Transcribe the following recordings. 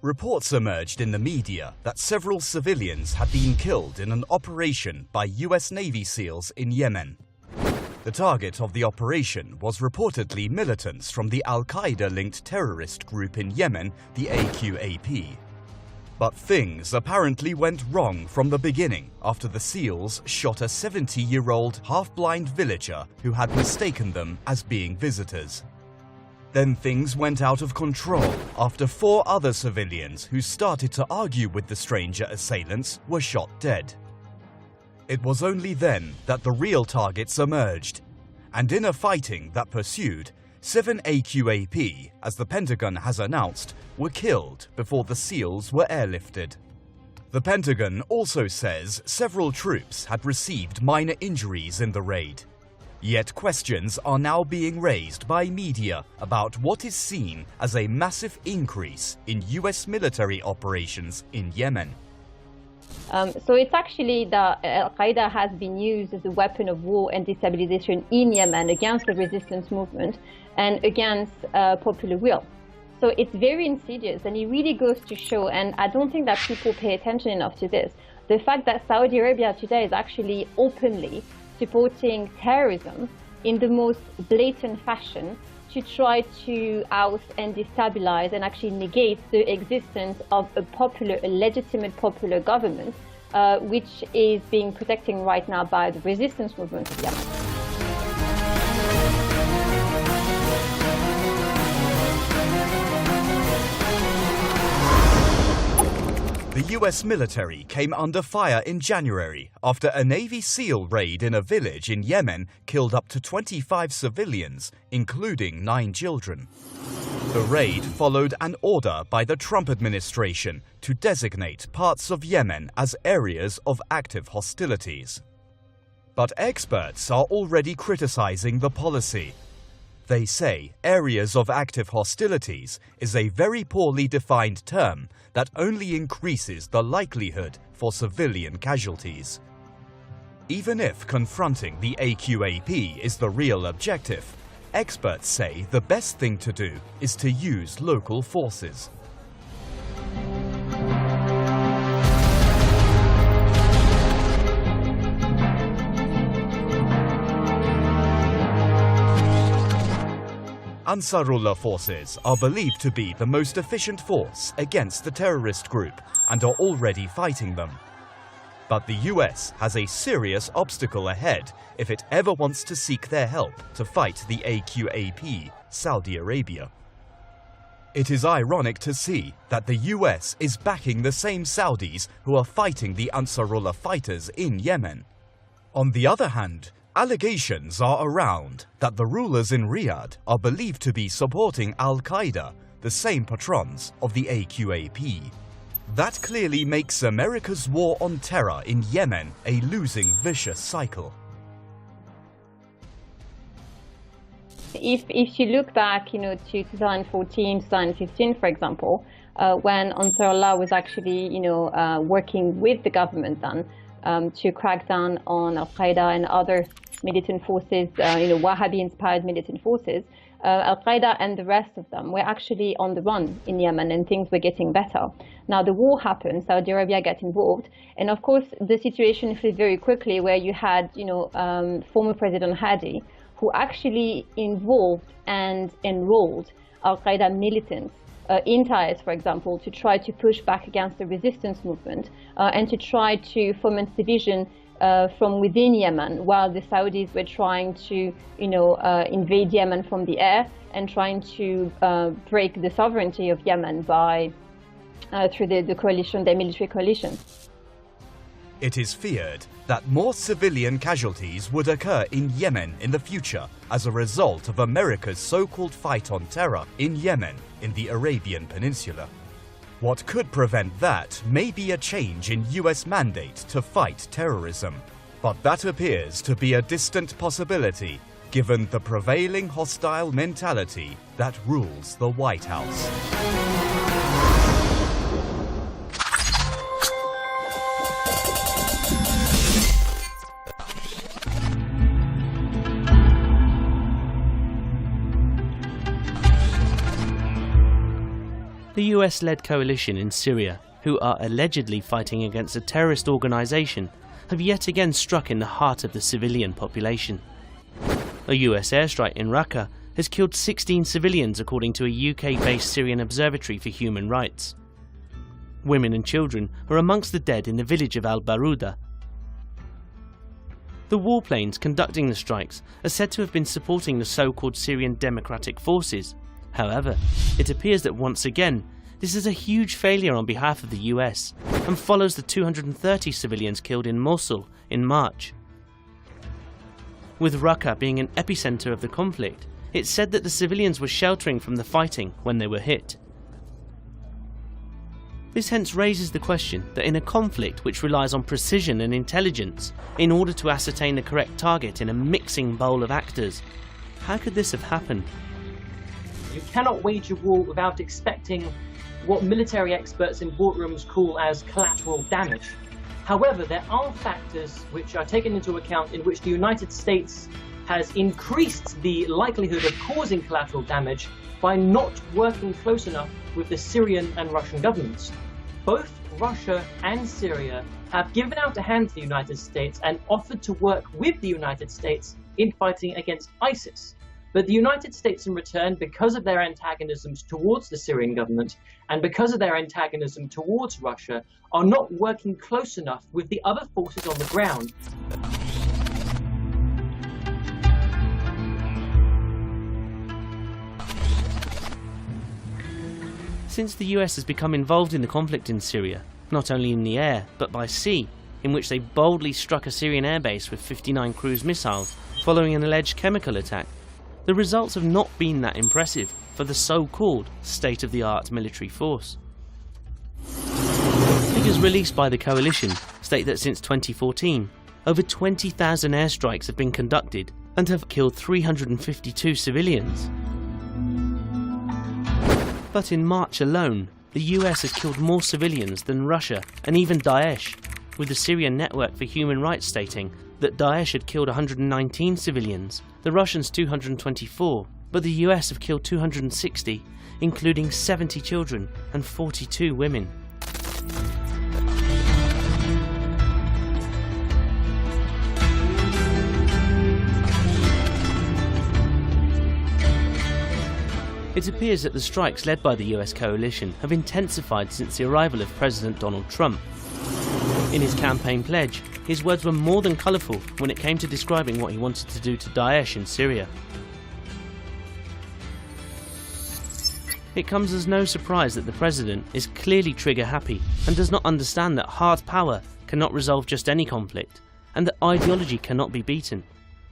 Reports emerged in the media that several civilians had been killed in an operation by US Navy SEALs in Yemen. The target of the operation was reportedly militants from the Al-Qaeda-linked terrorist group in Yemen, the AQAP. But things apparently went wrong from the beginning after the SEALs shot a 70-year-old half-blind villager who had mistaken them as being visitors. Then things went out of control after 4 other civilians who started to argue with the stranger assailants were shot dead. It was only then that the real targets emerged, and in a fighting that pursued, 7 AQAP, as the Pentagon has announced, were killed before the SEALs were airlifted. The Pentagon also says several troops had received minor injuries in the raid. Yet questions are now being raised by media about what is seen as a massive increase in US military operations in Yemen. So it's actually that Al-Qaeda has been used as a weapon of war and destabilization in Yemen against the resistance movement and against popular will. So it's very insidious, and it really goes to show, and I don't think that people pay attention enough to this, the fact that Saudi Arabia today is actually openly supporting terrorism in the most blatant fashion to try to oust and destabilize and actually negate the existence of a legitimate popular government, which is being protected right now by the resistance movement of Yemen. The US military came under fire in January after a Navy SEAL raid in a village in Yemen killed up to 25 civilians, including 9 children. The raid followed an order by the Trump administration to designate parts of Yemen as areas of active hostilities. But experts are already criticizing the policy. They say areas of active hostilities is a very poorly defined term that only increases the likelihood for civilian casualties. Even if confronting the AQAP is the real objective, experts say the best thing to do is to use local forces. Ansarullah forces are believed to be the most efficient force against the terrorist group and are already fighting them. But the US has a serious obstacle ahead if it ever wants to seek their help to fight the AQAP, Saudi Arabia. It is ironic to see that the US is backing the same Saudis who are fighting the Ansarullah fighters in Yemen. On the other hand, allegations are around that the rulers in Riyadh are believed to be supporting Al-Qaeda, the same patrons of the AQAP. That clearly makes America's war on terror in Yemen a losing, vicious cycle. If you look back, to 2014, 2015, for example, when Ansarullah was actually, working with the government then, to crack down on Al-Qaeda and other militant forces, Wahhabi-inspired militant forces, Al-Qaeda and the rest of them were actually on the run in Yemen, and things were getting better. Now the war happened, Saudi Arabia got involved, and of course the situation flipped very quickly, where you had, former President Hadi, who actually involved and enrolled Al-Qaeda militants in Taiz, for example, to try to push back against the resistance movement and to try to foment division from within Yemen, while the Saudis were trying to, invade Yemen from the air and trying to break the sovereignty of Yemen by through the coalition, their military coalition. It is feared that more civilian casualties would occur in Yemen in the future as a result of America's so-called fight on terror in Yemen in the Arabian Peninsula. What could prevent that may be a change in US mandate to fight terrorism, but that appears to be a distant possibility given the prevailing hostile mentality that rules the White House. The US-led coalition in Syria, who are allegedly fighting against a terrorist organisation, have yet again struck in the heart of the civilian population. A US airstrike in Raqqa has killed 16 civilians according to a UK-based Syrian Observatory for Human Rights. Women and children are amongst the dead in the village of al-Barouda. The warplanes conducting the strikes are said to have been supporting the so-called Syrian Democratic Forces. However, it appears that once again, this is a huge failure on behalf of the US and follows the 230 civilians killed in Mosul in March. With Raqqa being an epicenter of the conflict, it's said that the civilians were sheltering from the fighting when they were hit. This hence raises the question that in a conflict which relies on precision and intelligence in order to ascertain the correct target in a mixing bowl of actors, how could this have happened? You cannot wage a war without expecting what military experts in boardrooms call as collateral damage. However, there are factors which are taken into account in which the United States has increased the likelihood of causing collateral damage by not working close enough with the Syrian and Russian governments. Both Russia and Syria have given out a hand to the United States and offered to work with the United States in fighting against ISIS. But the United States in return, because of their antagonisms towards the Syrian government and because of their antagonism towards Russia, are not working close enough with the other forces on the ground. Since the US has become involved in the conflict in Syria, not only in the air but by sea, in which they boldly struck a Syrian airbase with 59 cruise missiles following an alleged chemical attack, the results have not been that impressive for the so-called state-of-the-art military force. Figures released by the coalition state that since 2014, over 20,000 airstrikes have been conducted and have killed 352 civilians. But in March alone, the US has killed more civilians than Russia and even Daesh, with the Syrian Network for Human Rights stating that Daesh had killed 119 civilians, the Russians 224, but the US have killed 260, including 70 children and 42 women. It appears that the strikes led by the US coalition have intensified since the arrival of President Donald Trump. In his campaign pledge, his words were more than colourful when it came to describing what he wanted to do to Daesh in Syria. It comes as no surprise that the president is clearly trigger happy and does not understand that hard power cannot resolve just any conflict, and that ideology cannot be beaten.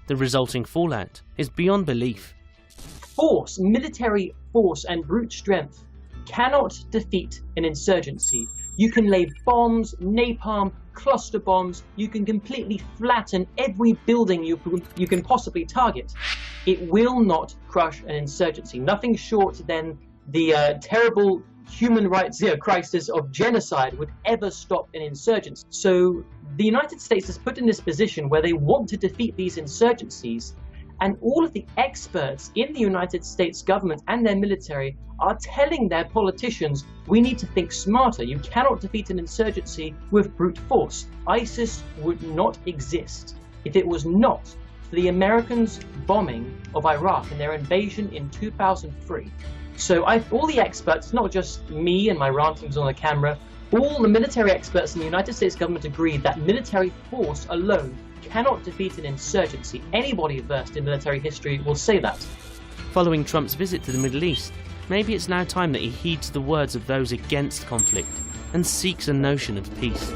The resulting fallout is beyond belief. Force, military force and brute strength cannot defeat an insurgency. You can lay bombs, napalm, cluster bombs, you can completely flatten every building you can possibly target. It will not crush an insurgency. Nothing short than the terrible human rights crisis of genocide would ever stop an insurgency. So the United States is put in this position where they want to defeat these insurgencies, and all of the experts in the United States government and their military are telling their politicians, we need to think smarter. You cannot defeat an insurgency with brute force. ISIS would not exist if it was not for the Americans' bombing of Iraq and their invasion in 2003. So all the experts, not just me and my rantings on the camera, all the military experts in the United States government agree that military force alone cannot defeat an insurgency. Anybody versed in military history will say that. Following Trump's visit to the Middle East, maybe it's now time that he heeds the words of those against conflict and seeks a notion of peace.